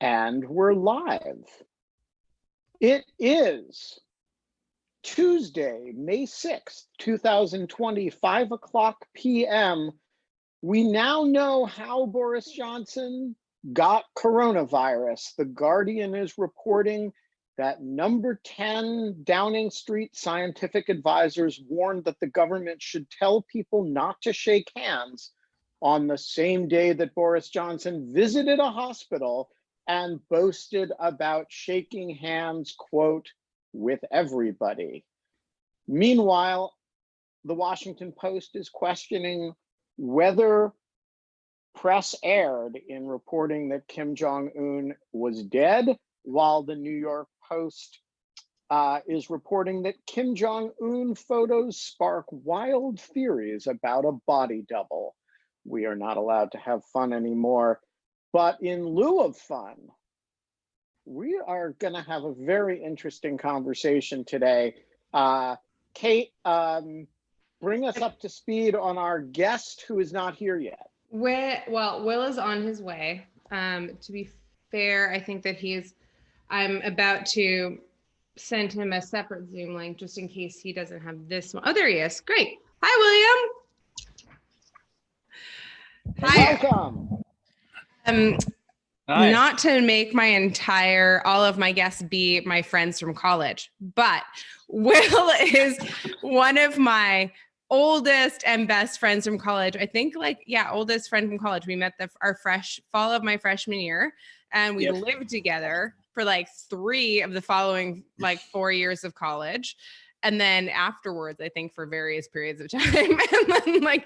And we're live. It is Tuesday, May 6th, 2020, 5 o'clock p.m. We now know how Boris Johnson got coronavirus. The Guardian is reporting that number 10 Downing Street scientific advisors warned that the government should tell people not to shake hands on the same day that Boris Johnson visited a hospital and boasted about shaking hands, quote, with everybody. Meanwhile, the Washington Post is questioning whether press erred in reporting that Kim Jong-un was dead, while the New York Post is reporting that Kim Jong-un photos spark wild theories about a body double. We are not allowed to have fun anymore. But in lieu of fun, we are going to have a very interesting conversation today. Kate, bring us up to speed on our guest who is not here yet. Well, Will is on his way. To be fair, I think that I'm about to send him a separate Zoom link just in case he doesn't have this one. Oh, there he is. Great. Hi, William. Hi. Welcome. Hi. Not to make all of my guests be my friends from college, but Will is one of my oldest and best friends from college. I think oldest friend from college. We met our fall of my freshman year, and we lived together for 3 of the following 4 years of college. And then afterwards, I think for various periods of time. And then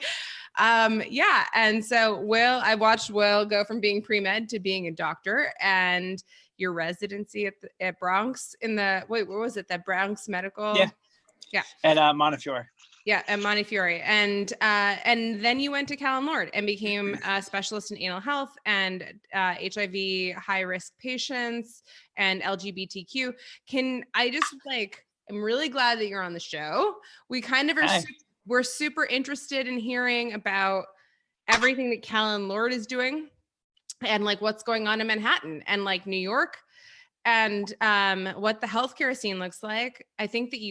And so I watched Will go from being pre-med to being a doctor, and your residency at Bronx what was it? That Bronx Medical? Yeah. At Montefiore. Yeah, at Montefiore. And then you went to Callen Lorde and became a specialist in anal health and HIV high-risk patients and LGBTQ. I'm really glad that you're on the show. We kind of we're super interested in hearing about everything that Callen Lorde is doing and what's going on in Manhattan and New York and what the healthcare scene looks like. I think that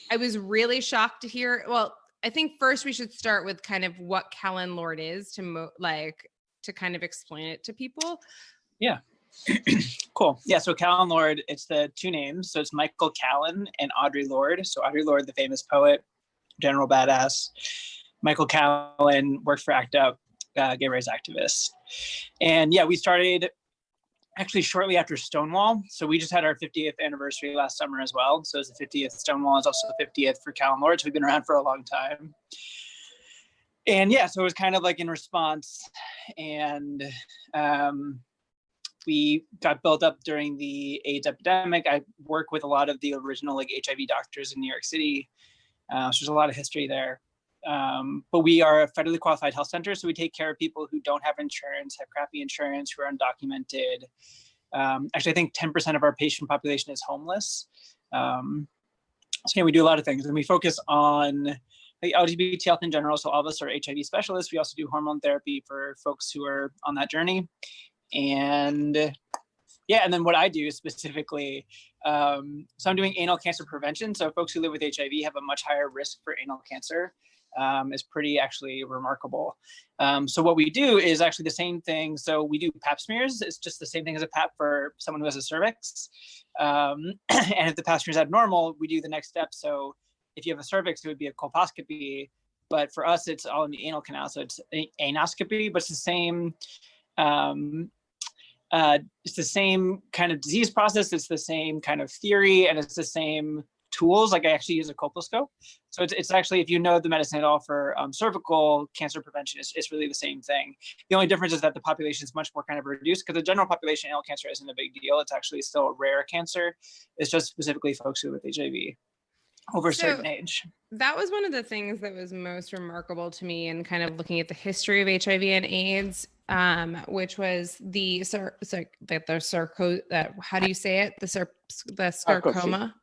I was really shocked to hear. Well, I think first we should start with kind of what Callen Lorde is to kind of explain it to people. Yeah. Cool. Yeah. So Callen Lorde, it's the 2 names. So it's Michael Callen and Audre Lorde. So Audre Lorde, the famous poet, general badass. Michael Callen worked for ACT UP, gay rights activist. And we started actually shortly after Stonewall. So we just had our 50th anniversary last summer as well. So it's the 50th. Stonewall is also the 50th for Callen Lorde. So we've been around for a long time. And so it was kind of in response. And we got built up during the AIDS epidemic. I work with a lot of the original HIV doctors in New York City. So there's a lot of history there. But we are a federally qualified health center. So we take care of people who don't have insurance, have crappy insurance, who are undocumented. Actually, I think 10% of our patient population is homeless. We do a lot of things, and we focus on the LGBT health in general. So all of us are HIV specialists. We also do hormone therapy for folks who are on that journey. And then what I do specifically, so I'm doing anal cancer prevention. So folks who live with HIV have a much higher risk for anal cancer. Is pretty actually remarkable. So what we do is actually the same thing. So we do pap smears. It's just the same thing as a pap for someone who has a cervix. And if the pap smear is abnormal, we do the next step. So if you have a cervix, it would be a colposcopy. But for us, it's all in the anal canal. So it's anoscopy, but it's the same. It's the same kind of disease process. It's the same kind of theory, and it's the same tools. I actually use a colposcope. So it's actually, if you know the medicine at all for cervical cancer prevention, it's really the same thing. The only difference is that the population is much more kind of reduced, because the general population anal cancer isn't a big deal. It's actually still a rare cancer. It's just specifically folks who live with HIV over a certain age. That was one of the things that was most remarkable to me in kind of looking at the history of HIV and AIDS, which was the how do you say it? The sarcoma.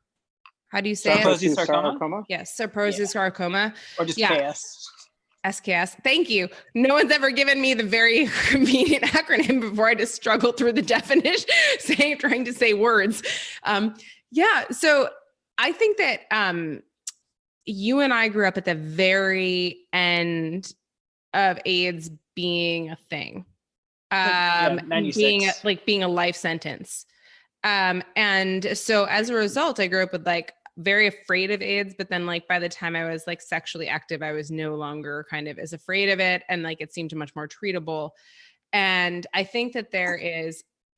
How do you say Sarkozy sarcoma? Yes, Sarkozy sarcoma. Or just KS. SKS. Thank you. No one's ever given me the very convenient acronym before. I just struggle through the definition, trying to say words. Yeah. So I think that you and I grew up at the very end of AIDS being a thing, being a life sentence. And so as a result, I grew up with like very afraid of AIDS, but then like by the time I was like sexually active, I was no longer kind of as afraid of it. And like it seemed much more treatable. And I think that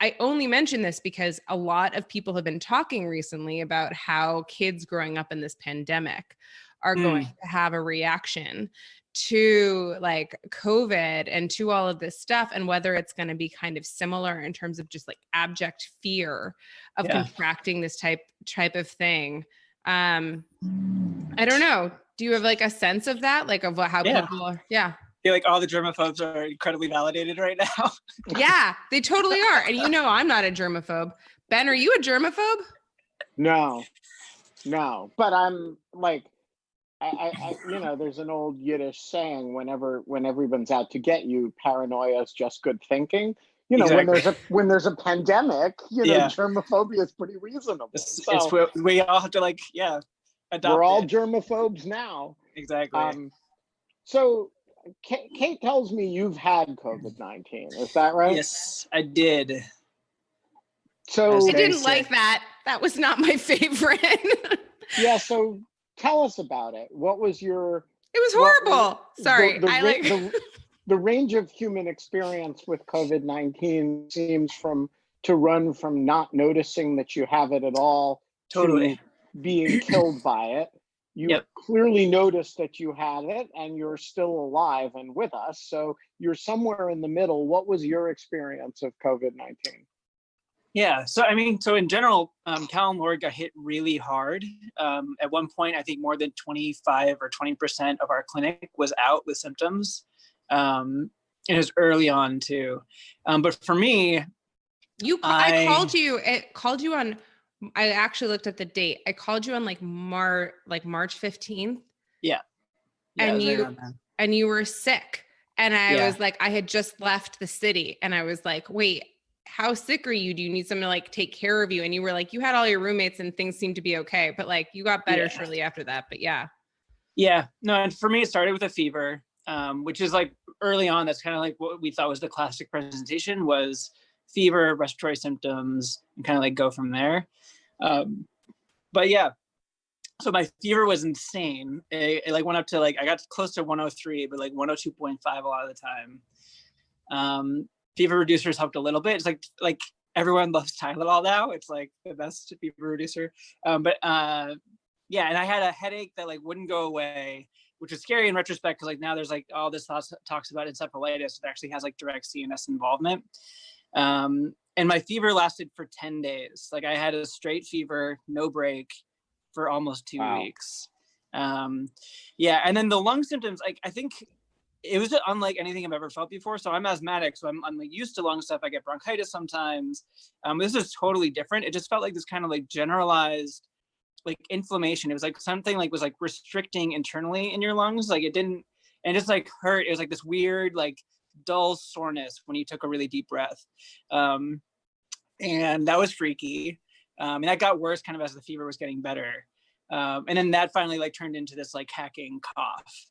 I only mention this because a lot of people have been talking recently about how kids growing up in this pandemic are going to have a reaction to like COVID and to all of this stuff, and whether it's going to be kind of similar in terms of just like abject fear of contracting this type of thing. I don't know. Do you have like a sense of that? Like of how people are? Yeah. I feel like all the germaphobes are incredibly validated right now. Yeah, they totally are. And you know, I'm not a germaphobe. Ben, are you a germaphobe? No, but I'm like, I you know, there's an old Yiddish saying, when everyone's out to get you, paranoia is just good thinking. You know, exactly. when there's a pandemic, you know, germophobia is pretty reasonable. We all have to like, adopt we're all germaphobes now. Exactly. So Kate tells me you've had COVID-19. Is that right? Yes, I did. So I didn't like that. That was not my favorite. Yeah. So tell us about it. What was your? It was horrible. Sorry, the range of human experience with COVID-19 seems to run from not noticing that you have it at all to being killed by it. You clearly noticed that you had it and you're still alive and with us. So you're somewhere in the middle. What was your experience of COVID-19? Yeah, so I mean, so in general, Callen Lorde got hit really hard. At one point, I think more than 25 or 20% of our clinic was out with symptoms. It was early on too. But for me, I called you on, I actually looked at the date. I called you on like March 15th. Yeah. And you were sick. And I was like, I had just left the city and I was like, wait, how sick are you? Do you need someone to like take care of you? And you were like, you had all your roommates and things seemed to be okay, but like you got better shortly after that. But yeah. No, and for me, it started with a fever, which is like early on. That's kind of like what we thought was the classic presentation was fever, respiratory symptoms, and kind of like go from there. But yeah, so my fever was insane. It like went up to like, I got close to 103, but like 102.5 a lot of the time. Fever reducers helped a little bit. It's like everyone loves Tylenol now. It's like the best fever reducer. And I had a headache that like wouldn't go away, which is scary in retrospect because like now there's like all this talks about encephalitis that actually has like direct CNS involvement. And my fever lasted for 10 days. Like I had a straight fever, no break for almost 2 weeks. And then the lung symptoms, like I think it was unlike anything I've ever felt before. So I'm asthmatic, so I'm like used to lung stuff. I get bronchitis sometimes. This is totally different. It just felt like this kind of like generalized like inflammation. It was like something like was like restricting internally in your lungs. Like it didn't, and just like hurt. It was like this weird like dull soreness when you took a really deep breath. And that was freaky. And that got worse kind of as the fever was getting better. And then that finally like turned into this like hacking cough.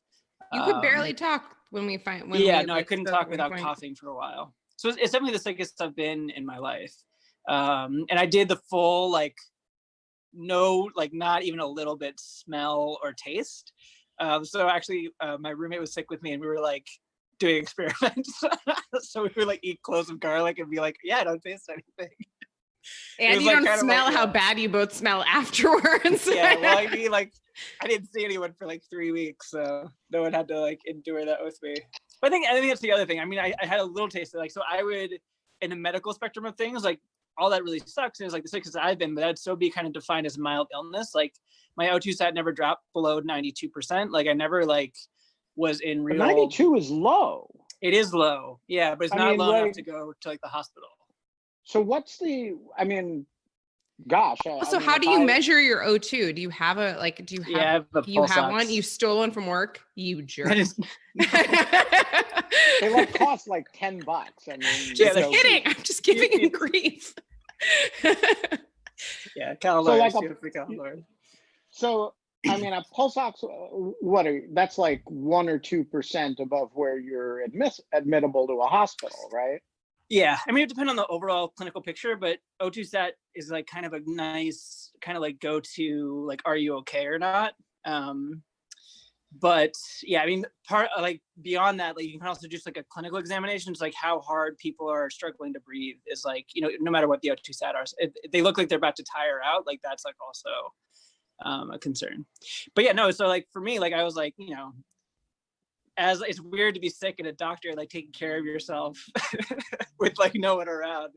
You could barely talk I couldn't talk without coughing for a while. So it's definitely the sickest I've been in my life. And I did the full like no, like not even a little bit smell or taste. So actually my roommate was sick with me and we were like doing experiments. So we would like eat cloves of garlic and be like, I don't taste anything. And you don't smell how bad you both smell afterwards. Well, I mean, like, I didn't see anyone for like 3 weeks, so no one had to like endure that with me. But I think that's the other thing. I mean, I had a little taste of like, so I would, in the medical spectrum of things, like all that really sucks is like the sickest I've been, but that'd so be kind of defined as mild illness. Like my O2 sat never dropped below 92%. Like I never like was in real. 92 is low. It is low, yeah, but it's not low enough to go to like the hospital. So Gosh. So how do you measure your O2? Do you have a, like, do you have, Yeah, I have a you pulse have ox. one? You stole one from work? You jerk. They like cost like $10. I mean, Yeah, Just kidding. I'm just giving him grief. Yeah, Callen So Lorde. like so I mean, a pulse ox, that's like 1 or 2% above where you're admittable to a hospital, right? Yeah, I mean, it depends on the overall clinical picture, but O2 stat is like kind of a nice kind of like go to like, are you okay or not? But yeah, I mean, part like beyond that, like you can also just like a clinical examination, it's like how hard people are struggling to breathe is like, you know, no matter what the O2 stat are, if they look like they're about to tire out, like that's like also a concern. But yeah, no, so like for me, like I was like, you know, as it's weird to be sick and a doctor like taking care of yourself with like no one around.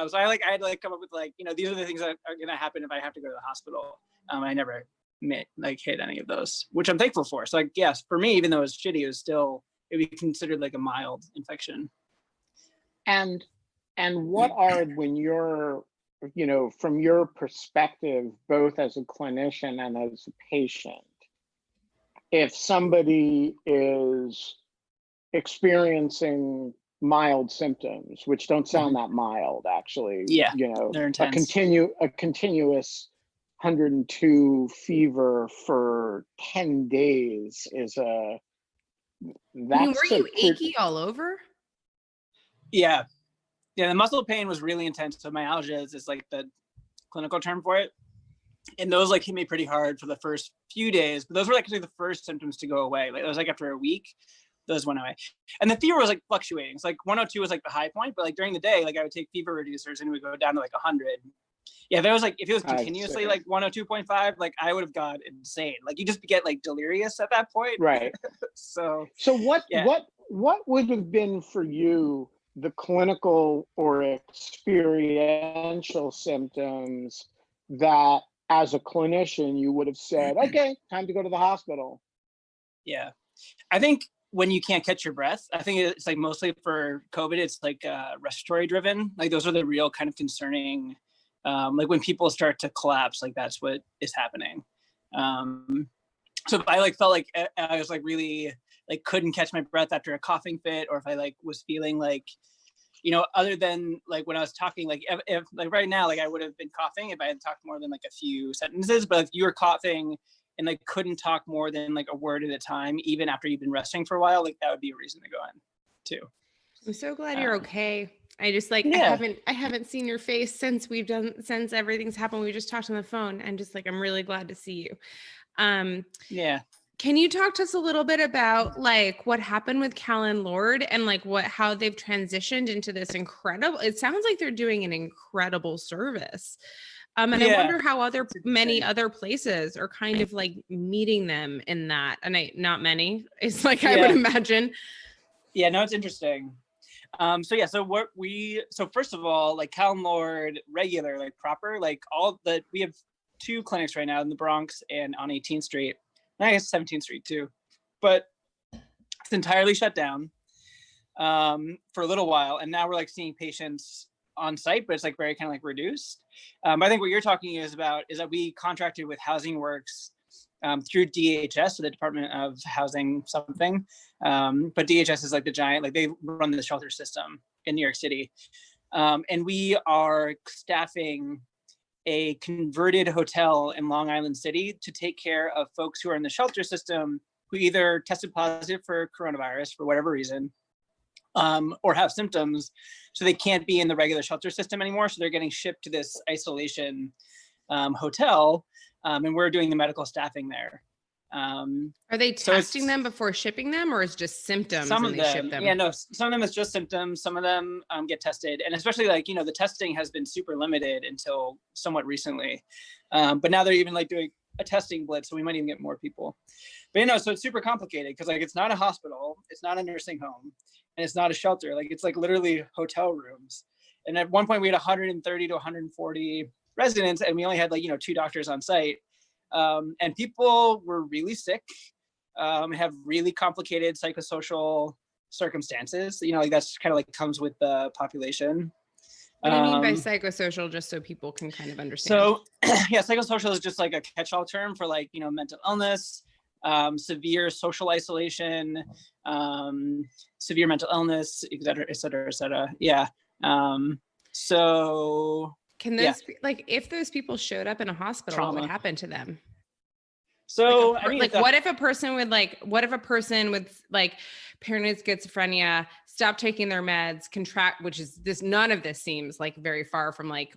So I had to like come up with like, you know, these are the things that are gonna happen if I have to go to the hospital. I never hit any of those, which I'm thankful for. So like, yes, for me, even though it was shitty, it was still, it would be considered like a mild infection. And what are, when you're, you know, from your perspective, both as a clinician and as a patient, if somebody is experiencing mild symptoms, which don't sound that mild, actually, Yeah, you know, they're intense. a continuous 102 fever for 10 days is I mean, were you achy all over? Yeah. Yeah, the muscle pain was really intense. So myalgia is like the clinical term for it. And those like hit me pretty hard for the first few days, but those were actually the first symptoms to go away. Like it was like after a week, those went away. And the fever was like fluctuating. It's like 102 was like the high point, but like during the day, like I would take fever reducers and it would go down to like 100. Yeah, there was like, if it was continuously like 102.5, like I would have got insane. Like you just get like delirious at that point. Right. So what would have been for you the clinical or experiential symptoms that as a clinician you would have said, okay, time to go to the hospital? Yeah, I think when you can't catch your breath, I think it's like mostly for COVID, it's like respiratory driven. Like those are the real kind of concerning, like when people start to collapse, like that's what is happening. So if I like felt like I was like really like couldn't catch my breath after a coughing fit, or if I like was feeling like, you know, other than like when I was talking, like if like right now, like I would have been coughing if I had talked more than like a few sentences, but if you were coughing and like couldn't talk more than like a word at a time, even after you've been resting for a while, like that would be a reason to go in too. I'm so glad you're okay. I just like, yeah. I haven't seen your face since everything's happened. We just talked on the phone and just like, I'm really glad to see you. Yeah. Can you talk to us a little bit about like what happened with Callen Lorde and like how they've transitioned into this incredible, it sounds like they're doing an incredible service. And I wonder how many other places are kind of like meeting them in that. And not many, it's like, I would imagine. Yeah, no, it's interesting. So first of all, like Callen Lorde regular, like proper, like we have 2 clinics right now in the Bronx and on 18th Street. And I guess 17th Street too, but it's entirely shut down for a little while. And now we're like seeing patients on site, but it's like very kind of like reduced. I think what you're talking is that we contracted with Housing Works through DHS, so the Department of Housing something. But DHS is like the giant, like they run the shelter system in New York City. And we are staffing a converted hotel in Long Island City to take care of folks who are in the shelter system who either tested positive for coronavirus for whatever reason, or have symptoms, so they can't be in the regular shelter system anymore. So they're getting shipped to this isolation hotel, and we're doing the medical staffing there. Are they testing them before shipping them, or is just symptoms? Some of them, ship them? yeah, no. Some of them is just symptoms. Some of them get tested, and especially like, you know, the testing has been super limited until somewhat recently, but now they're even like doing a testing blitz, so we might even get more people. But you know, so it's super complicated because like it's not a hospital, it's not a nursing home, and it's not a shelter. Like it's like literally hotel rooms. And at one point we had 130 to 140 residents, and we only had like, you know, 2 doctors on site. And people were really sick, have really complicated psychosocial circumstances. You know, like that's kind of like comes with the population. What do you mean by Um, psychosocial, just so people can kind of understand? So yeah, psychosocial is just like a catch-all term for like, mental illness, severe social isolation, severe mental illness, et cetera, et cetera, et cetera. Yeah. So Can yeah, those like if those people showed up in a hospital, what trauma. would happen to them? So I mean, like, what if a person with like paranoid schizophrenia stop taking their meds, contract, which is this, none of this seems like very far from like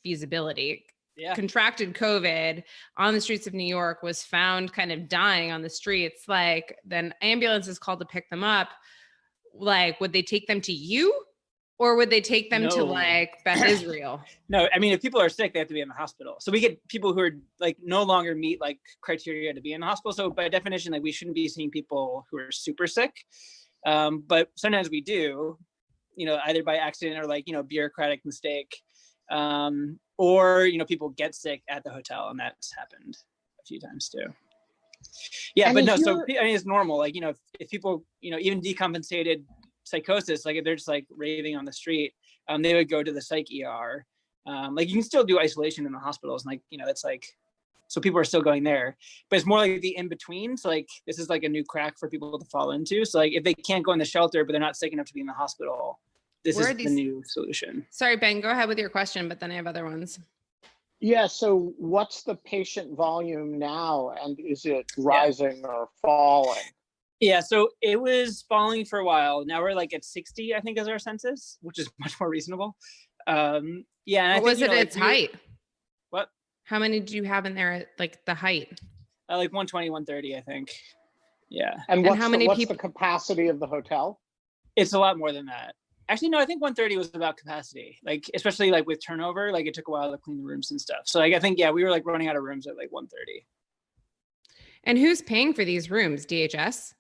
feasibility. Yeah. Contracted COVID on the streets of New York, was found kind of dying on the streets. Like, then ambulance is called to pick them up. Like, would they take them to you? Or would they take them to No. like Beth Israel? No, I mean, if people are sick, they have to be in the hospital. So we get people who are like no longer meet like criteria to be in the hospital. So by definition, like we shouldn't be seeing people who are super sick. But sometimes we do, either by accident or like, bureaucratic mistake. Or, people get sick at the hotel, and that's happened a few times too. Yeah, And but if no, so you're- I mean, it's normal. Like, if people, even decompensated psychosis, like if they're just like raving on the street, they would go to the psych ER. Like you can still do isolation in the hospitals, and like, it's like, so people are still going there, but it's more like the in between. So like, this is like a new crack for people to fall into. So like, if they can't go in the shelter, but they're not sick enough to be in the hospital, this is the new solution. Sorry, Ben, go ahead with your question, but then I have other ones. Yeah, so what's the patient volume now, and is it rising or falling? Yeah, so it was falling for a while. Now we're like at 60, I think, is our census, which is much more reasonable. Yeah. What was it at its height? What? How many do you have in there at like the height? Like 120, 130, I think. Yeah. And And how many what's people- the capacity of the hotel? It's a lot more than that. Actually, no, I think 130 was about capacity. Like, especially like with turnover, like it took a while to clean the rooms and stuff. So like, I think, we were like running out of rooms at like 130. And who's paying for these rooms? DHS?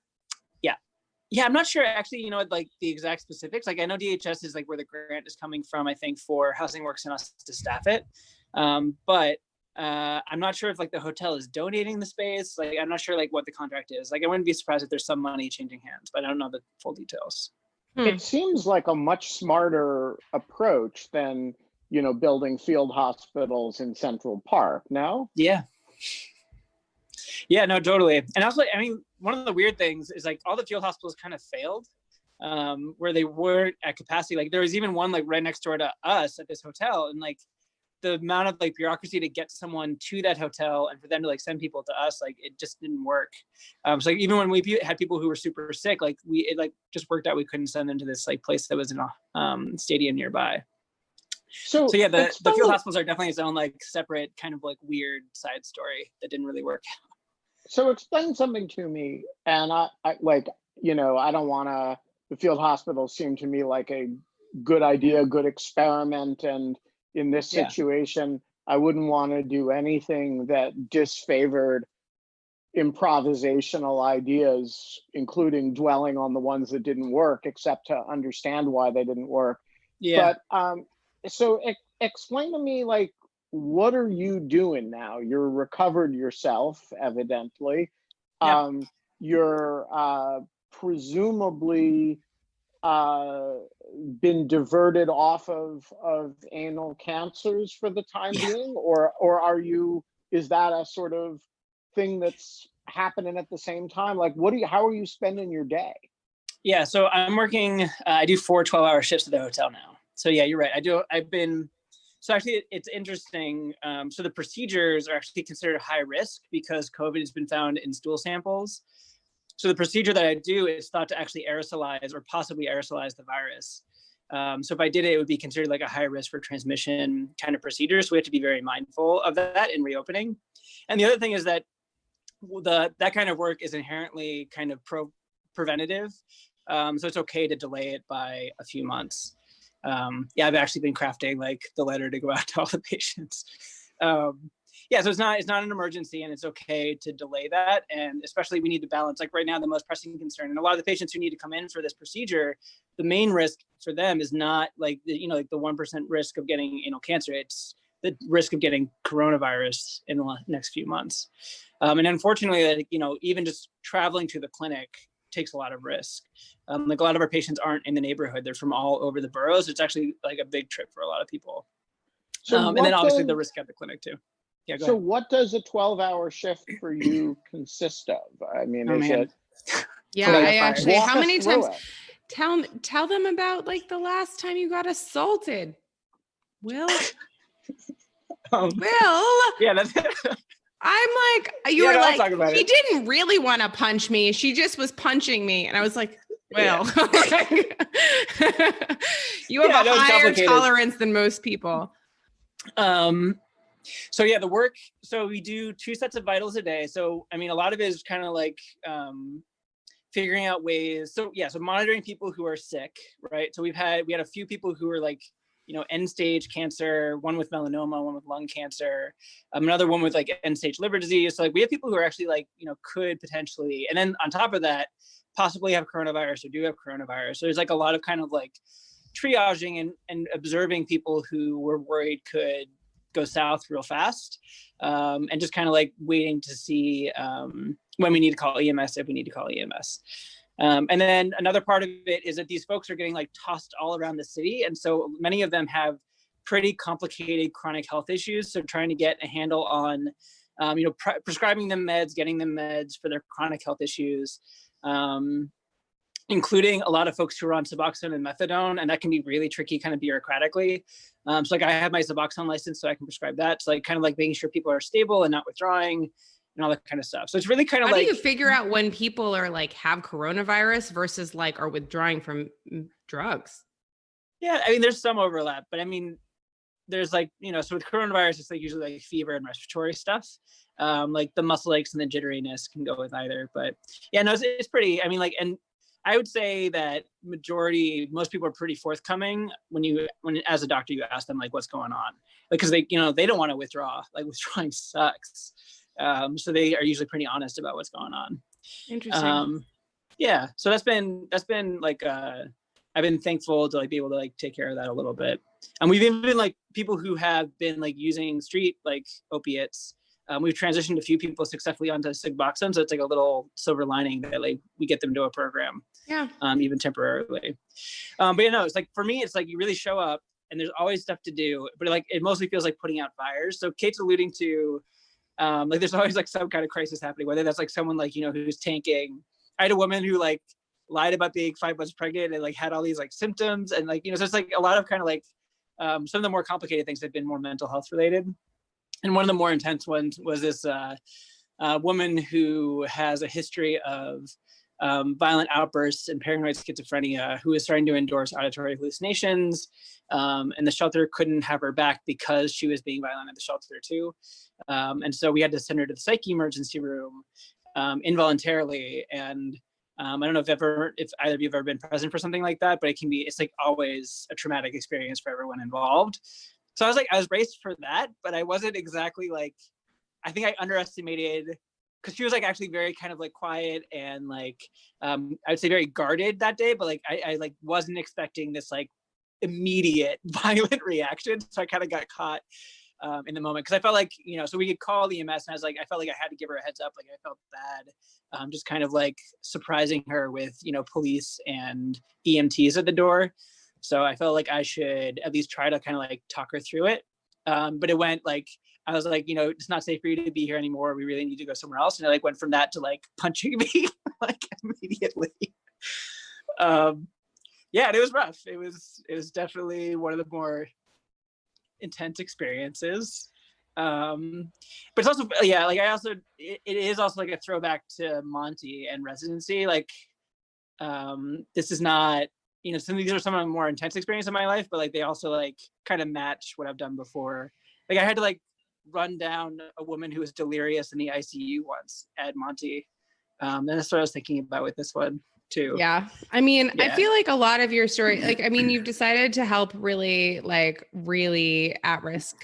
Yeah, I'm not sure actually, like the exact specifics. Like I know DHS is like where the grant is coming from, I think, for Housing Works and us to staff it. But I'm not sure if like the hotel is donating the space. Like I'm not sure like what the contract is. Like I wouldn't be surprised if there's some money changing hands, but I don't know the full details. It seems like a much smarter approach than, building field hospitals in Central Park, no? Yeah. Yeah, no, totally. And also, I mean, one of the weird things is like all the field hospitals kind of failed, where they weren't at capacity. Like there was even one like right next door to us at this hotel, and like the amount of like bureaucracy to get someone to that hotel and for them to like send people to us, like it just didn't work. So like, even when we had people who were super sick, like it like just worked out. We couldn't send them to this like place that was in a stadium nearby. So yeah, the field hospitals are definitely its own like separate kind of like weird side story that didn't really work out. So explain something to me, and I like, I don't want to, the field hospitals seem to me like a good idea, good experiment. And in this situation, I wouldn't want to do anything that disfavored improvisational ideas, including dwelling on the ones that didn't work, except to understand why they didn't work. Yeah. But so explain to me, like, what are you doing now? You're recovered yourself, evidently. Yeah. You're presumably been diverted off of anal cancers for the time being, or are you? Is that a sort of thing that's happening at the same time? Like, how are you spending your day? Yeah, so I'm working. I do 4 12-hour shifts at the hotel now. So yeah, you're right. So actually, it's interesting. So the procedures are actually considered high risk because COVID has been found in stool samples. So the procedure that I do is thought to actually aerosolize or possibly aerosolize the virus. So if I did it, it would be considered like a high risk for transmission kind of procedure. So we have to be very mindful of that in reopening. And the other thing is that that kind of work is inherently kind of preventative. So it's okay to delay it by a few months. I've actually been crafting like the letter to go out to all the patients. So it's not an emergency, and it's okay to delay that. And especially we need to balance, like right now, the most pressing concern, and a lot of the patients who need to come in for this procedure, the main risk for them is not like the 1% risk of getting anal cancer. It's the risk of getting coronavirus in the next few months. And unfortunately, even just traveling to the clinic takes a lot of risk. Like a lot of our patients aren't in the neighborhood. They're from all over the boroughs. It's actually like a big trip for a lot of people. So And then obviously the risk at the clinic too. Yeah, go so ahead. what does a 12-hour shift for you consist of? I mean, is it? Yeah, Like, I actually, walk how us many through times, it. tell them about like the last time you got assaulted. Will? Will? Yeah, that's it. I'm like, you Yeah, were no, I'll like, talk about she it. didn't really want to punch me. She just was punching me. And I was like, Will, you have Yeah, a no, it's higher complicated. tolerance than most people. So yeah, the work, so we do 2 sets of vitals a day. So, I mean, a lot of it is kind of like figuring out ways. So yeah, so monitoring people who are sick, right? So we had a few people who were like, you know, end stage cancer, one with melanoma, one with lung cancer, another one with like end stage liver disease. So like we have people who are actually like, you know, could potentially, and then on top of that, possibly have coronavirus or do have coronavirus. So there's like a lot of kind of like triaging and observing people who we're worried could go south real fast, and just kind of like waiting to see when we need to call EMS, if we need to call EMS. And then another part of it is that these folks are getting like tossed all around the city. And so many of them have pretty complicated chronic health issues. So trying to get a handle on, you know, prescribing them meds, getting them meds for their chronic health issues, including a lot of folks who are on Suboxone and methadone, and that can be really tricky kind of bureaucratically. So like I have my Suboxone license, so I can prescribe that. So like kind of like making sure people are stable and not withdrawing and all that kind of stuff. So it's really kind of How like— do you figure out when people are like have coronavirus versus like are withdrawing from drugs? Yeah, I mean, there's some overlap, but I mean, there's like, you know, so with coronavirus, it's like usually like fever and respiratory stuff. Like the muscle aches and the jitteriness can go with either. But yeah, no, it's pretty, I mean, like, and I would say that most people are pretty forthcoming when as a doctor, you ask them like, what's going on? Like, cause they, you know, they don't want to withdraw, like withdrawing sucks. So they are usually pretty honest about what's going on. Interesting. Yeah. So that's been like, I've been thankful to like be able to like take care of that a little bit. And we've even been like people who have been like using street like opiates. We've transitioned a few people successfully onto Suboxone, so it's like a little silver lining that like we get them to a program, even temporarily. But you know, it's like for me, it's like you really show up and there's always stuff to do, but like it mostly feels like putting out fires. So Kate's alluding to like there's always like some kind of crisis happening, whether that's like someone like, you know, who's tanking. I had a woman who like lied about being 5 months pregnant and like had all these like symptoms and like, you know, so it's like a lot of kind of like some of the more complicated things have been more mental health related. And one of the more intense ones was this woman who has a history of violent outbursts and paranoid schizophrenia, who is starting to endorse auditory hallucinations. And the shelter couldn't have her back because she was being violent at the shelter too. And so we had to send her to the psych emergency room involuntarily. And I don't know if either of you have ever been present for something like that, but it's like always a traumatic experience for everyone involved. So I was braced for that, but I wasn't exactly like, I think I underestimated, because she was like actually very kind of like quiet and like, I would say very guarded that day, but like, I like wasn't expecting this like immediate violent reaction. So I kind of got caught in the moment, because I felt like, you know, so we could call the EMS and I felt like I had to give her a heads up. Like I felt bad, just kind of like surprising her with, you know, police and EMTs at the door. So I felt like I should at least try to kind of like talk her through it. But it went like, I was like, you know, it's not safe for you to be here anymore. We really need to go somewhere else. And it like went from that to like punching me like immediately. Yeah, and it was rough. It was definitely one of the more intense experiences. But it's also, yeah, like it is also like a throwback to Monty and residency. Like, this is not, you know, these are some of the more intense experiences in my life, but like they also like kind of match what I've done before. Like I had to like run down a woman who was delirious in the ICU once at Monty. And that's what I was thinking about with this one too. Yeah. I mean, Yeah. I feel like a lot of your story, like, I mean, you've decided to help really at-risk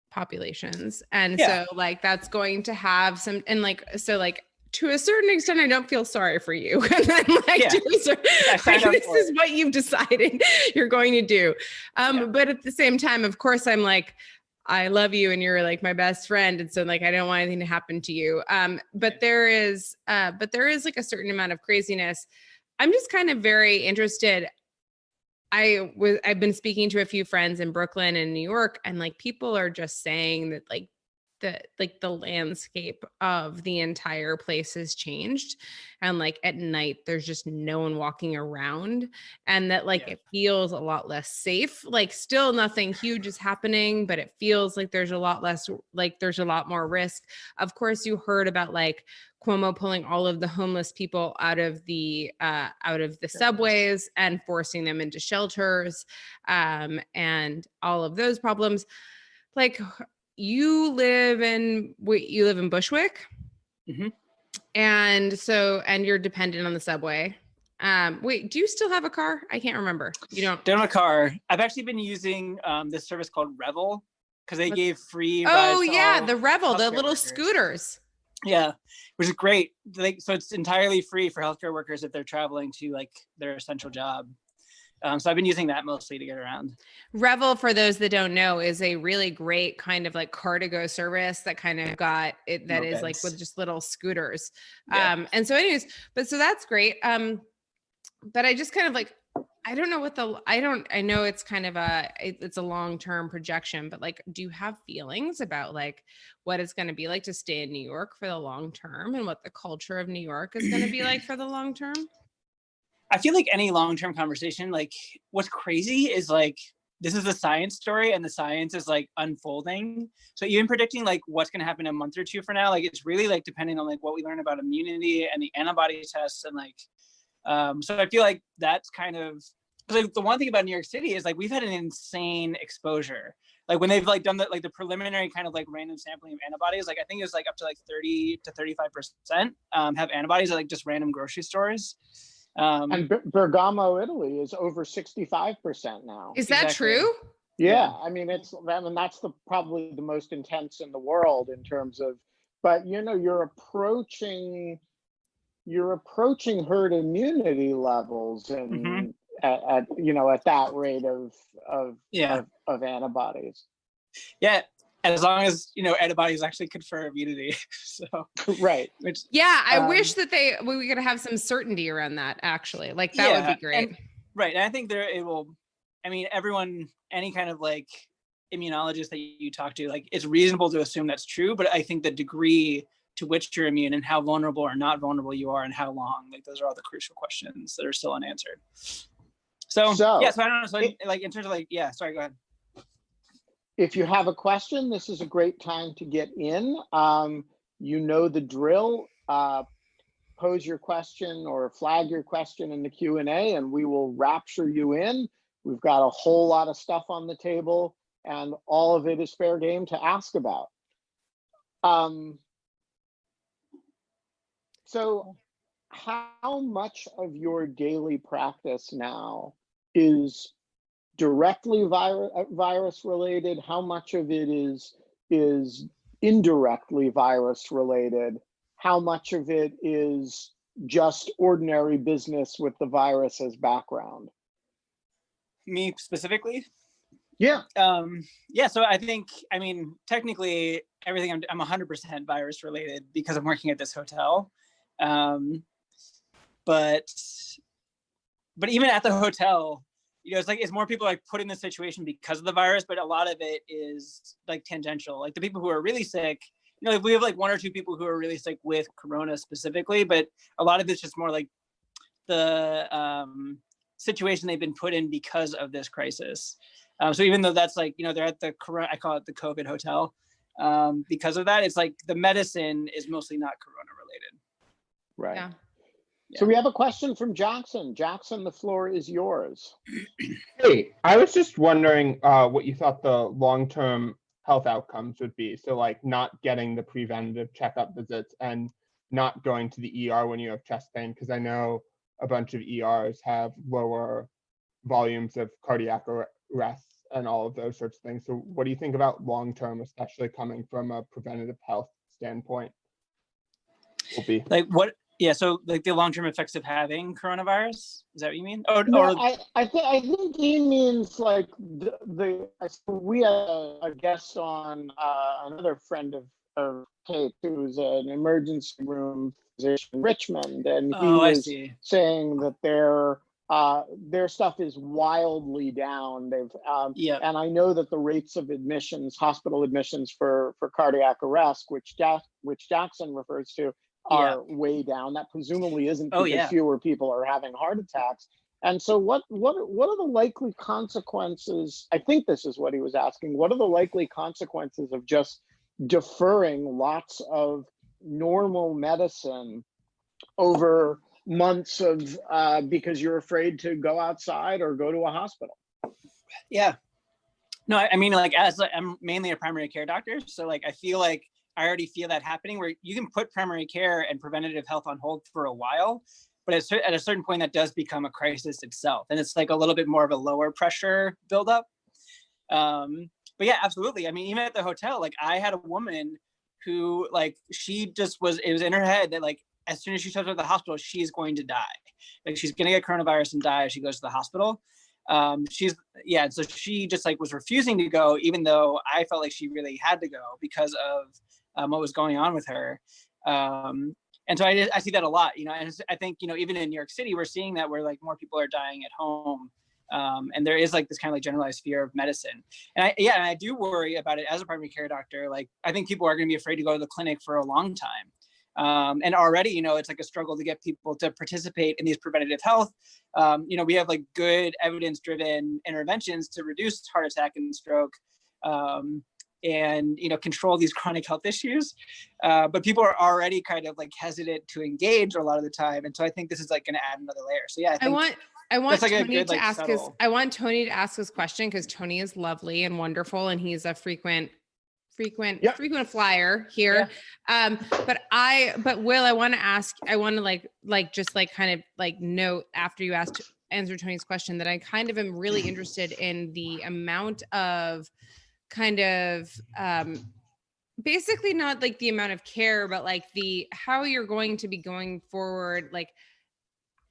populations. And so like, that's going to have some, and like, so like, to a certain extent, I don't feel sorry for you. And then like, this is what you've decided you're going to do. But at the same time, of course, I'm like, I love you and you're like my best friend. And so like, I don't want anything to happen to you. But there is like a certain amount of craziness. I'm just kind of very interested. I've been speaking to a few friends in Brooklyn and New York, and like people are just saying that the landscape of the entire place has changed, and like at night there's just no one walking around, and that like it feels a lot less safe. Like still nothing huge is happening, but it feels like there's a lot less, like there's a lot more risk. Of course, you heard about like Cuomo pulling all of the homeless people out of the subways and forcing them into shelters, and all of those problems. Like you live in Bushwick, Mm-hmm. and you're dependent on the subway. Wait, do you still have a car? I can't remember. You don't have a car. I've actually been using this service called Revel because they gave free rides. Oh to yeah, all the Revel, the healthcare little workers. scooters. Yeah, which is great. So it's entirely free for healthcare workers if they're traveling to like their essential job. So I've been using that mostly to get around. Revel, for those that don't know, is a really great kind of like car-to-go service that kind of got it, that is like with just little scooters. Yeah. And so anyways, but so that's great. But I just kind of like, I don't know what I know it's kind of it's a long-term projection, but like, do you have feelings about like what it's going to be like to stay in New York for the long term, and what the culture of New York is going to be like for the long term? I feel like any long-term conversation, like what's crazy is like, this is a science story and the science is like unfolding. So even predicting like what's going to happen a month or two from now, like it's really like depending on like what we learn about immunity and the antibody tests. And like, so I feel like that's kind of, like the one thing about New York City is like, we've had an insane exposure. Like when they've like done the, like the preliminary kind of like random sampling of antibodies, like I think it's like up to like 30 to 35% have antibodies at like just random grocery stores. And Bergamo, Italy is over 65% now. Is that true? Yeah, I mean, that's probably the most intense in the world in terms of, but you know, you're approaching herd immunity levels, and at that rate of antibodies. Yeah, as long as antibodies actually confer immunity. So right. I wish that we could have some certainty around that. Actually, like that would be great. And I think it will. I mean, everyone, any kind of like immunologist that you talk to, like it's reasonable to assume that's true. But I think the degree to which you're immune and how vulnerable or not vulnerable you are and how long, like those are all the crucial questions that are still unanswered. So I don't know. So like in terms of like, sorry, go ahead. If you have a question, this is a great time to get in. You know the drill. Pose your question or flag your question in the Q&A and we will rapture you in. We've got a whole lot of stuff on the table and all of it is fair game to ask about. So how much of your daily practice now is directly virus related? How much of it is indirectly virus related? How much of it is just ordinary business with the virus as background? Me specifically? Yeah. So I think, I mean, technically everything I'm 100% virus related because I'm working at this hotel. But even at the hotel, it's more people like put in this situation because of the virus, but a lot of it is like tangential. Like the people who are really sick, we have like one or two people who are really sick with corona specifically, but a lot of it's just more like the situation they've been put in because of this crisis. So even though that's like, they're at the corona, I call it the COVID hotel. Because of that, it's like the medicine is mostly not corona related. Right. Yeah. So we have a question from Jackson. Jackson, the floor is yours. Hey, I was just wondering what you thought the long-term health outcomes would be. So like not getting the preventative checkup visits and not going to the ER when you have chest pain, because I know a bunch of ERs have lower volumes of cardiac arrests and all of those sorts of things. So what do you think about long-term, especially coming from a preventative health standpoint? Like Yeah, so like the long-term effects of having coronavirus, is that what you mean? Or I think he means like we had a guest on, another friend of Kate, who's an emergency room physician in Richmond, and he I was see. saying that their stuff is wildly down. Yeah. And I know that the rates of admissions, hospital admissions for cardiac arrest, which Jackson refers to, are way down. That presumably isn't because fewer people are having heart attacks. And so what are the likely consequences? I think this is what he was asking. What are the likely consequences of just deferring lots of normal medicine over months of because you're afraid to go outside or go to a hospital? Yeah. No, I mean, like, as I'm mainly a primary care doctor, so like I feel like I already feel that happening, where you can put primary care and preventative health on hold for a while, but at a certain point that does become a crisis itself, and it's like a little bit more of a lower pressure buildup. But yeah, absolutely. I mean, even at the hotel, like I had a woman who, like, she just was, it was in her head that like as soon as she shows up at the hospital, she's going to die. Like she's going to get coronavirus and die if she goes to the hospital. So she just like was refusing to go, even though I felt like she really had to go because of what was going on with her. And so I see that a lot, you know, and I think, you know, even in New York City, we're seeing that where like more people are dying at home. And there is like this kind of like generalized fear of medicine. And I do worry about it as a primary care doctor. Like, I think people are going to be afraid to go to the clinic for a long time. And already, you know, it's like a struggle to get people to participate in these preventative health. You know, we have like good evidence-driven interventions to reduce heart attack and stroke. And, you know, control these chronic health issues. But people are already kind of like hesitant to engage a lot of the time. And so I think this is like going to add another layer. So yeah, I want like Tony to ask his question, because Tony is lovely and wonderful, and he's a frequent flyer here. Yeah. But Will, I want to just kind of like note after you answer Tony's question that I kind of am really interested in the amount of kind of basically not like the amount of care, but like how you're going to be going forward, like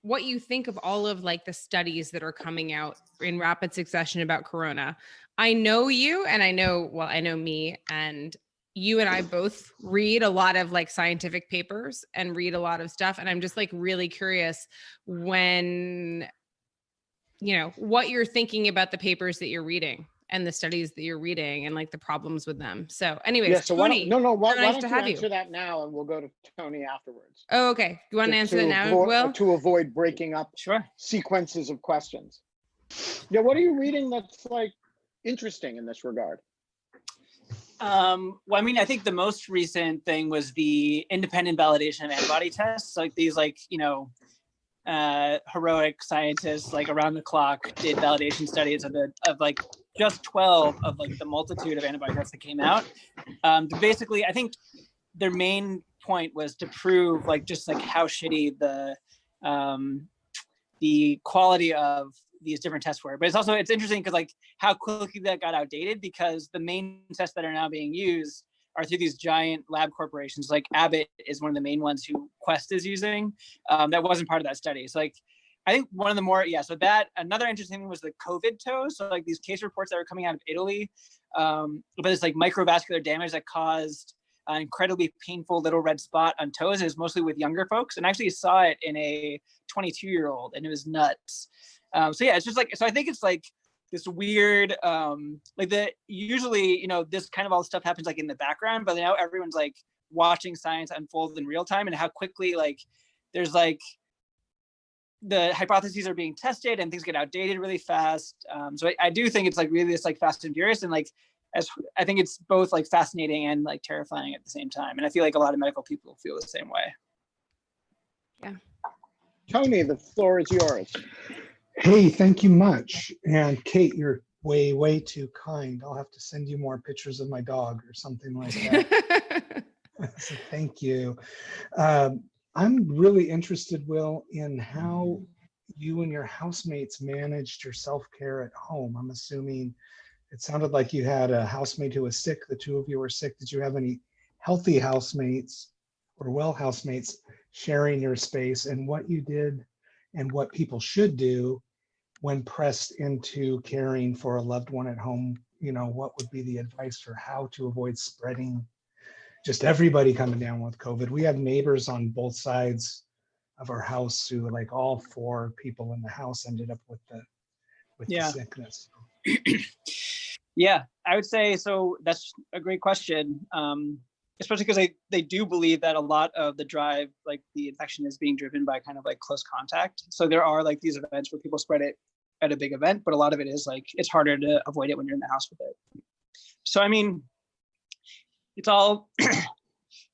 what you think of all of like the studies that are coming out in rapid succession about corona. I know you, and I know me, and you and I both read a lot of like scientific papers and read a lot of stuff. And I'm just like really curious when, you know, what you're thinking about the papers that you're reading and the studies that you're reading and like the problems with them. So anyways, Tony, why don't you have answer that now, and we'll go to Tony afterwards. Oh, okay. You want to answer that now, Will? To avoid breaking up sequences of questions. Yeah, what are you reading that's like interesting in this regard? Well, I mean, I think the most recent thing was the independent validation of antibody tests. Like these, like, you know, heroic scientists like around the clock did validation studies of like just 12 of like the multitude of antibody tests that came out. Basically, I think their main point was to prove like just like how shitty the quality of these different tests were. But it's interesting because like how quickly that got outdated, because the main tests that are now being used are through these giant lab corporations. Like Abbott is one of the main ones who Quest is using. That wasn't part of that study. So like, I think one of the more, so that another interesting thing was the COVID toes. So like these case reports that were coming out of Italy, but it's like microvascular damage that caused an incredibly painful little red spot on toes. It was mostly with younger folks, and I actually saw it in a 22-year-old, and it was nuts. It's just like, so I think it's like this weird, usually, you know, this kind of all stuff happens like in the background, but now everyone's like watching science unfold in real time, and how quickly like there's like the hypotheses are being tested and things get outdated really fast. So I do think it's like really this like fast and furious, and like as I think it's both like fascinating and like terrifying at the same time. And I feel like a lot of medical people feel the same way. Yeah. Tony, the floor is yours. Hey, thank you much. And Kate, you're way, way too kind. I'll have to send you more pictures of my dog or something like that. So thank you. I'm really interested, Will, in how you and your housemates managed your self-care at home. I'm assuming it sounded like you had a housemate who was sick. The two of you were sick. Did you have any healthy housemates? or well housemates sharing your space, and what you did and what people should do when pressed into caring for a loved one at home. You know, what would be the advice for how to avoid spreading just everybody coming down with COVID? We have neighbors on both sides of our house who, like, all 4 people in the house ended up with the Yeah. sickness. Yeah, I would say so. That's a great question, especially because they do believe that a lot of the drive, like the infection, is being driven by kind of like close contact. So there are like these events where people spread it at a big event, but a lot of it is like it's harder to avoid it when you're in the house with it. So I mean, it's all.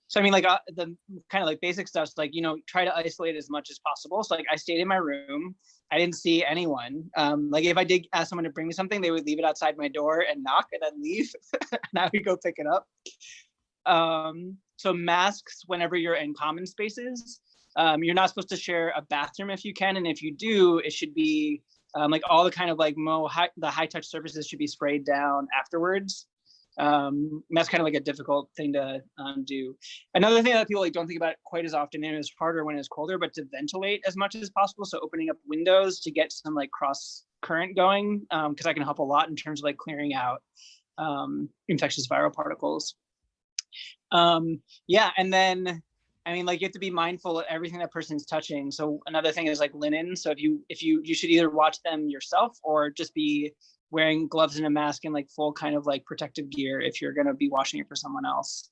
So I mean, like the kind of like basic stuff, like, you know, try to isolate as much as possible. So like I stayed in my room. I didn't see anyone. Like if I did ask someone to bring me something, they would leave it outside my door and knock and then leave. And I would go pick it up. So masks whenever you're in common spaces. You're not supposed to share a bathroom if you can. And if you do, it should be like all the kind of like the high touch surfaces should be sprayed down afterwards. That's kind of like a difficult thing to do. Another thing that people like don't think about quite as often, and it's harder when it's colder, but to ventilate as much as possible. So opening up windows to get some like cross current going, because that can help a lot in terms of like clearing out infectious viral particles. Yeah, and then I mean, like you have to be mindful of everything that person's touching. So another thing is like linen. So if you should either watch them yourself or just be wearing gloves and a mask and like full kind of like protective gear if you're going to be washing it for someone else.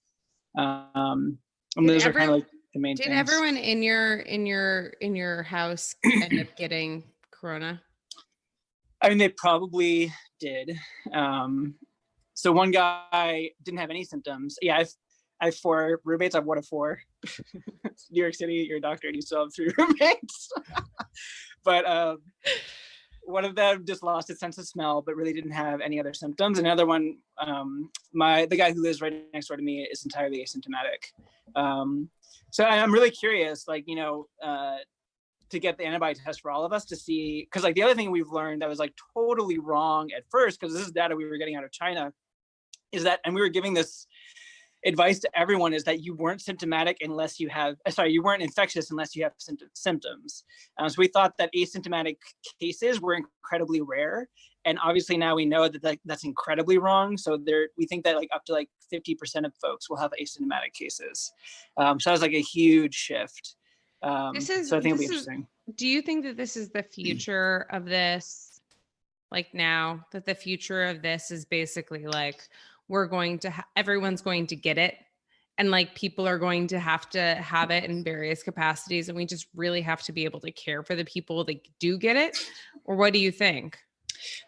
And those are kind of like the main things. Did everyone in your house end up getting corona? I mean, they probably did. So one guy didn't have any symptoms. Yeah, I have 4 roommates. I'm one of 4. New York City, you're a doctor and you still have 3 roommates. But one of them just lost his sense of smell, but really didn't have any other symptoms. Another one, the guy who lives right next door to me is entirely asymptomatic. So I'm really curious, like, you know, to get the antibody test for all of us to see, because like the other thing we've learned that was like totally wrong at first, because this is data we were getting out of China, is that, and we were giving this advice to everyone, is that you weren't symptomatic unless you have, you weren't infectious unless you have symptoms. So we thought that asymptomatic cases were incredibly rare. And obviously now we know that that's incredibly wrong. So we think that like up to like 50% of folks will have asymptomatic cases. So that was like a huge shift. So I think it'll be interesting. Do you think that this is the future of this? Like now that the future of this is basically like, we're going to, everyone's going to get it. And like people are going to have it in various capacities. And we just really have to be able to care for the people that do get it. Or what do you think?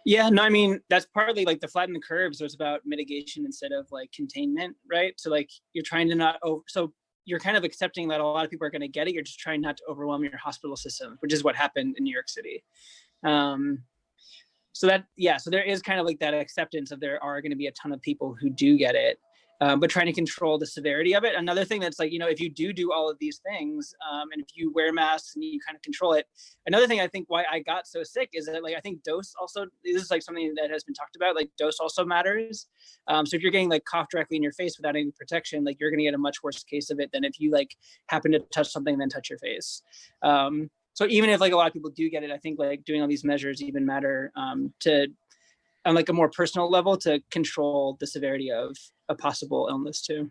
Yeah, no, I mean, that's partly like the flatten the curve. So it's about mitigation instead of like containment, right? So like you're trying to so you're kind of accepting that a lot of people are going to get it. You're just trying not to overwhelm your hospital system, which is what happened in New York City. So there is kind of like that acceptance of there are going to be a ton of people who do get it, but trying to control the severity of it. Another thing that's like, you know, if you do all of these things, and if you wear masks and you kind of control it. Another thing I think why I got so sick is that like, I think dose also, this is like something that has been talked about, like dose also matters. So if you're getting like cough directly in your face without any protection, like you're going to get a much worse case of it than if you like happen to touch something and then touch your face. So even if like a lot of people do get it, I think like doing all these measures even matter to, on like a more personal level, to control the severity of a possible illness too.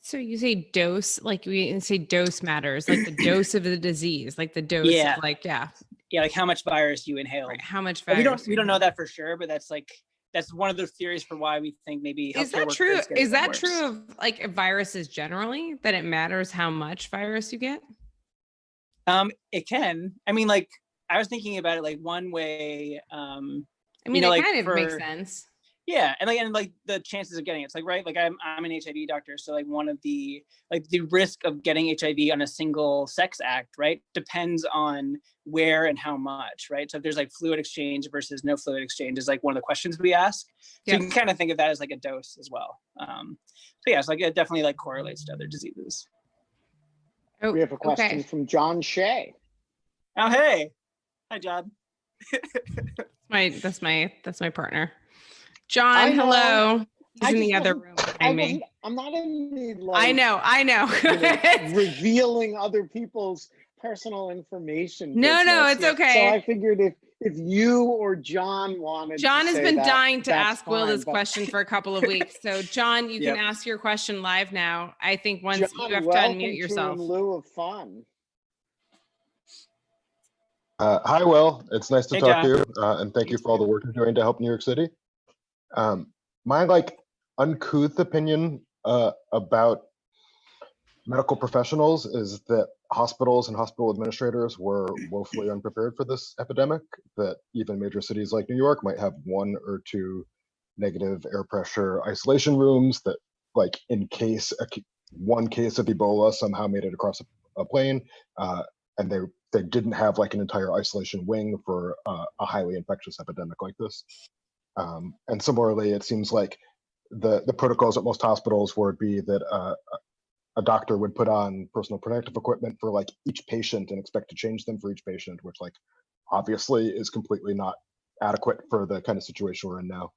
So you say dose, like we say dose matters, like the dose of the disease, like the dose of like, yeah, like how much virus you inhale. Right, how much virus. We don't know that for sure, but that's one of the theories for why we think maybe. Is that true? Is that true of like viruses generally, that it matters how much virus you get? It can. I mean, like I was thinking about it like one way. I mean, you know, it like kind of makes sense. Yeah, and like the chances of getting it's like, right, like I'm an HIV doctor, so like one of the risk of getting HIV on a single sex act, right, depends on where and how much, right? So if there's like fluid exchange versus no fluid exchange is like one of the questions we ask. So you can kind of think of that as like a dose as well. So yeah, it's like it definitely like correlates to other diseases. Oh, we have a question from John Shea. Oh, hey. Hi, John. That's my partner. John, hello. He's in the other room. behind me. I'm not in the I know. revealing other people's personal information. No, business. it's okay. So I figured if you or John wanted, John has been dying to that's ask Will fine, this but- question for a couple of weeks. So John, you Yep. can ask your question live now. I think once John, you have to welcome unmute yourself. To In lieu of fun. Hi, Will. It's nice to Hey, talk to John. you, and thank you for all the work you're doing to help New York City. My uncouth opinion about medical professionals is that hospitals and hospital administrators were woefully unprepared for this epidemic, that even major cities like New York might have 1 or 2 negative air pressure isolation rooms that, in case one case of Ebola somehow made it across a plane, and they didn't have an entire isolation wing for a highly infectious epidemic like this. And similarly, it seems like the protocols at most hospitals would be that a doctor would put on personal protective equipment for each patient and expect to change them for each patient, which obviously is completely not adequate for the kind of situation we're in now.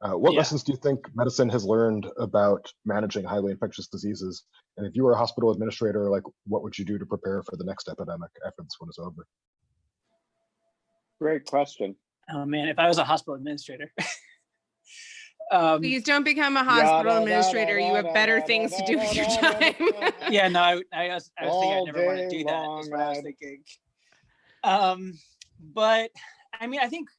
What lessons do you think medicine has learned about managing highly infectious diseases? And if you were a hospital administrator, what would you do to prepare for the next epidemic after this one is over? Great question. Oh man, if I was a hospital administrator. Please don't become a hospital administrator. You have better things to do with your time. Yeah, no, I was thinking I never want to All do day that. Is what I was long, thinking. But I mean, I think,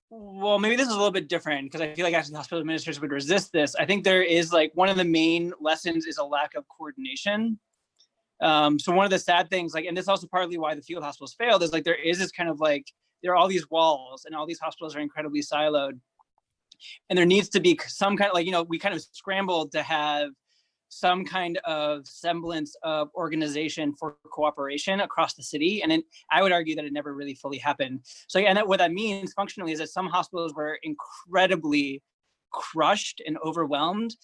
well, maybe this is a little bit different because I feel like actually hospital administrators would resist this. I think there is one of the main lessons is a lack of coordination. So one of the sad things, and this is also partly why the field hospitals failed, is there is this kind of there are all these walls and all these hospitals are incredibly siloed. And there needs to be some kind of we kind of scrambled to have some kind of semblance of organization for cooperation across the city. And I would argue that it never really fully happened. So, and what that means functionally is that some hospitals were incredibly crushed and overwhelmed.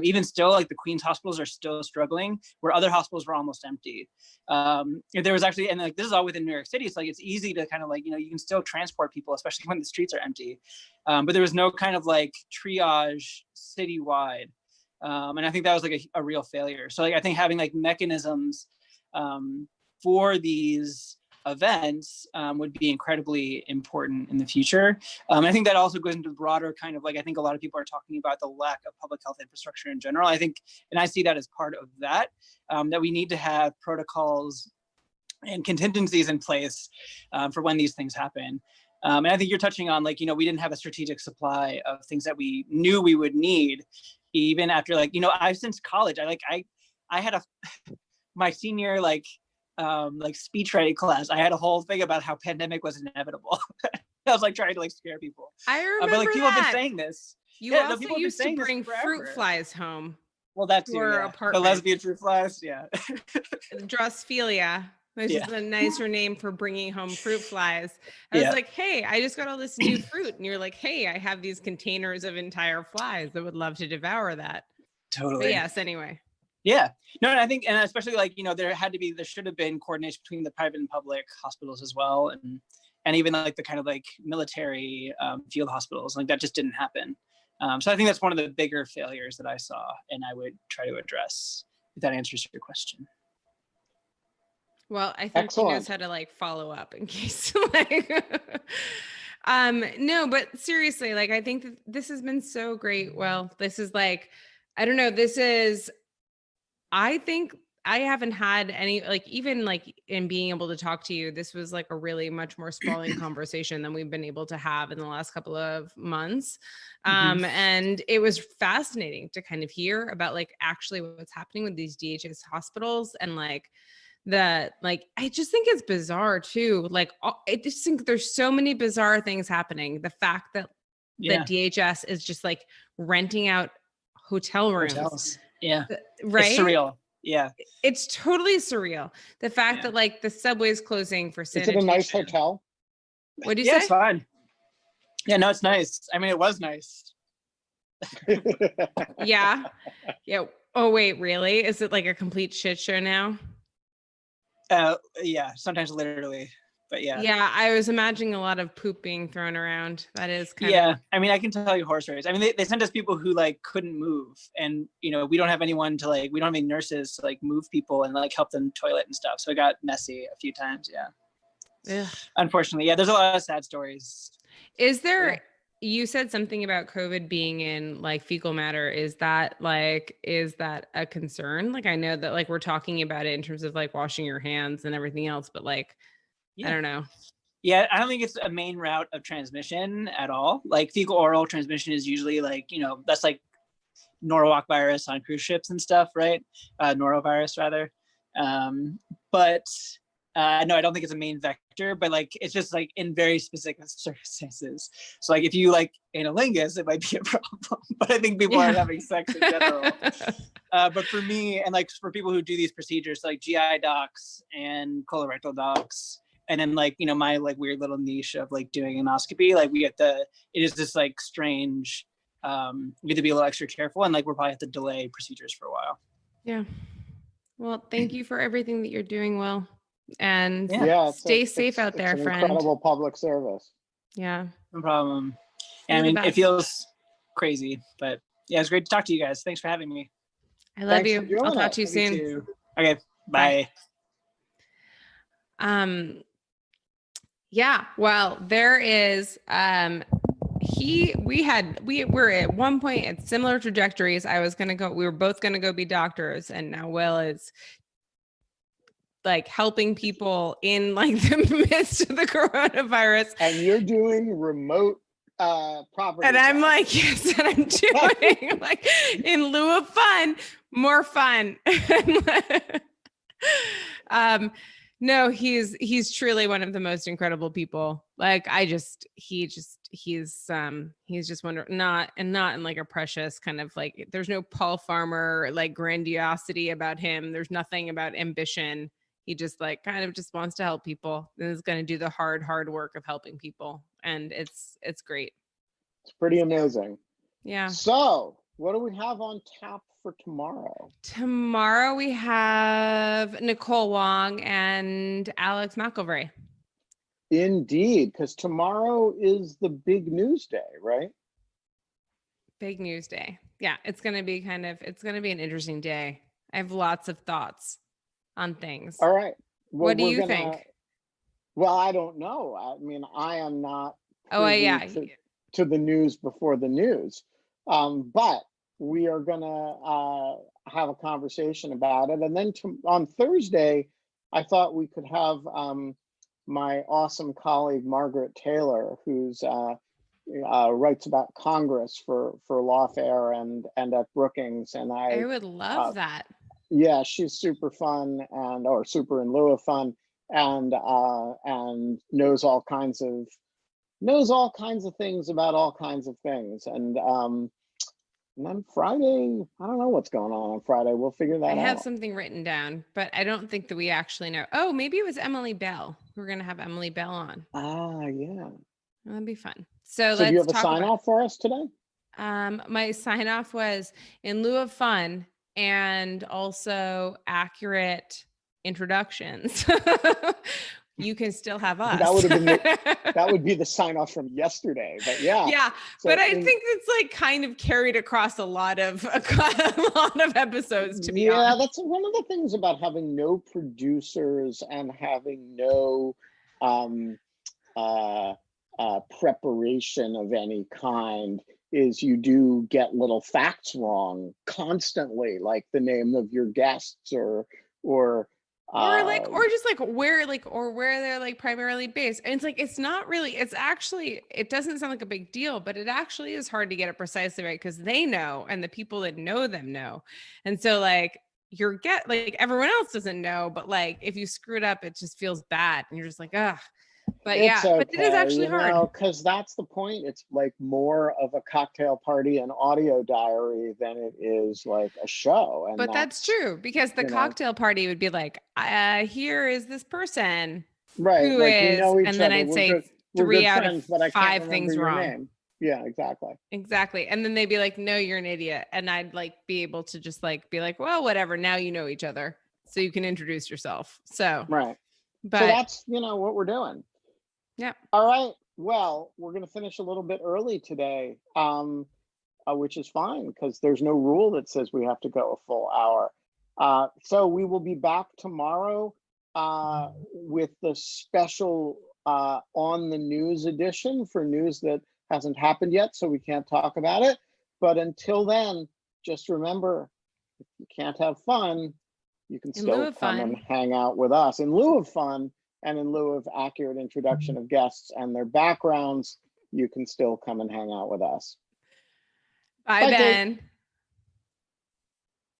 Even still, the Queen's hospitals are still struggling, where other hospitals were almost empty. There was actually, and this is all within New York City, so it's easy to kind of you can still transport people, especially when the streets are empty. But there was no kind of triage citywide. And I think that was a real failure. So I think having mechanisms for these events would be incredibly important in the future. I think that also goes into broader kind of I think a lot of people are talking about the lack of public health infrastructure in general. I think, and I see that as part of that, that we need to have protocols and contingencies in place for when these things happen. And I think you're touching on we didn't have a strategic supply of things that we knew we would need, even after I've since college, I had my senior speech writing class, I had a whole thing about how pandemic was inevitable. I was trying to scare people. I remember but people have been saying this. You also used to bring fruit flies home. Well, that's your apartment. The lesbian fruit flies, yeah. Drosphilia, which is a nicer name for bringing home fruit flies. I was like, hey, I just got all this new fruit. And you're like, hey, I have these containers of entire flies that would love to devour that. Totally. But yes, anyway. Yeah, no, and I think, and especially there should have been coordination between the private and public hospitals as well. And even the kind of military field hospitals, that just didn't happen. So I think that's one of the bigger failures that I saw, and I would try to address, if that answers your question. Well, I think he knows how to follow up in case no, but seriously, I think that this has been so great. Well, this is I don't know, I think I haven't had any, even in being able to talk to you, this was a really much more sprawling conversation than we've been able to have in the last couple of months. And it was fascinating to kind of hear about actually what's happening with these DHS hospitals and I just think it's bizarre too. I just think there's so many bizarre things happening. The fact that DHS is just renting out hotel rooms. Hotels. Yeah. Right. It's surreal. Yeah. It's totally surreal. The fact that the subway's closing for sanitation. Is it a nice hotel? What do you say? It's fine. Yeah, no, it's nice. I mean, it was nice. Yeah. Yeah. Oh, wait, really? Is it a complete shit show now? Yeah, sometimes literally. But yeah. Yeah, I was imagining a lot of poop being thrown around. That is kind Yeah, of. I mean, I can tell you horror stories. I mean, they sent us people who like couldn't move, and you know, we don't have anyone to like, we don't have any nurses to like move people and like help them toilet and stuff. So it got messy a few times. Yeah. Ugh. Unfortunately, yeah, there's a lot of sad stories. Is there? Yeah. You said something about COVID being in like fecal matter. Is that a concern? Like, I know that like we're talking about it in terms of like washing your hands and everything else, but like, I don't know. Yeah, I don't think it's a main route of transmission at all. Like fecal oral transmission is usually like, you know, that's like norovirus virus on cruise ships and stuff, right? Norovirus rather. But no, I don't think it's a main vector, but like it's just like in very specific circumstances. So like if you like analingus, it might be a problem. But I think people are having sex in general. But for me, and like for people who do these procedures, like GI docs and colorectal docs, and then like, you know, my like weird little niche of like doing endoscopy, like it is this like strange, we have to be a little extra careful, and like we're probably have to delay procedures for a while. Yeah. Well, thank you for everything that you're doing, Will. And stay safe out there, friend. Incredible public service. Yeah. No problem. And I mean, it feels crazy, but yeah, it's great to talk to you guys. Thanks for having me. I love you. I'll talk to you soon. Too. Okay. Bye. Yeah. Well, there is, we were at one point at similar trajectories. We were both going to go be doctors, and now Will is like helping people in like the midst of the coronavirus. And you're doing remote property. And I'm like, yes, and I'm doing like in lieu of fun, more fun. No, he's truly one of the most incredible people. Like he's just wonderful. Not in like a precious kind of like, there's no Paul Farmer like grandiosity about him. There's nothing about ambition. He just like kind of just wants to help people and is going to do the hard work of helping people. And it's great. It's pretty amazing. Yeah. So what do we have on tap for tomorrow? Tomorrow we have Nicole Wong and Alex McElroy. Indeed, because tomorrow is the big news day, right? Big news day. Yeah, it's going to be an interesting day. I have lots of thoughts on things. All right. Well, what do you think? Well, I don't know. I mean, I am not to the news before the news. But we are going to have a conversation about it. And then on Thursday, I thought we could have my awesome colleague, Margaret Taylor, who's writes about Congress for Lawfare and at Brookings. And I would love that. Yeah, she's super fun or super in lieu of fun, and knows all kinds of things about all kinds of things. And then Friday, I don't know what's going on Friday. We'll figure that out. I have something written down, but I don't think that we actually know. Oh, maybe it was Emily Bell. We're going to have Emily Bell on. Yeah. That'd be fun. So do you have a sign off for us today? My sign off was in lieu of fun and also accurate introductions. You can still have us. That would be the sign off from yesterday, but yeah. Yeah, so but I think it's like kind of carried across a lot of episodes, to be honest. Yeah, that's one of the things about having no producers and having no preparation of any kind is you do get little facts wrong constantly, like the name of your guests or just like where they're like primarily based. And it's like, it doesn't sound like a big deal, but it actually is hard to get it precisely right because they know, and the people that know them know. And so like everyone else doesn't know, but like if you screw it up, it just feels bad. And you're just like, ugh. But it's okay, but it is actually hard. Because that's the point. It's like more of a cocktail party and audio diary than it is like a show. And but that's true, because the cocktail party would be like, here is this person. Right. Who like, is, and other. then I'd say 3 out of 5 things wrong. Name. Yeah, exactly. And then they'd be like, no, you're an idiot. And I'd like be able to just like be like, well, whatever. Now you know each other, so you can introduce yourself. So right. But So that's, what we're doing. yeah. All right. Well, we're going to finish a little bit early today, which is fine because there's no rule that says we have to go a full hour. So we will be back tomorrow with the special on the news edition for news that hasn't happened yet, so we can't talk about it. But until then, just remember, if you can't have fun, you can still come and hang out with us. In lieu of fun and in lieu of accurate introduction of guests and their backgrounds, you can still come and hang out with us. Bye, Ben. Kate.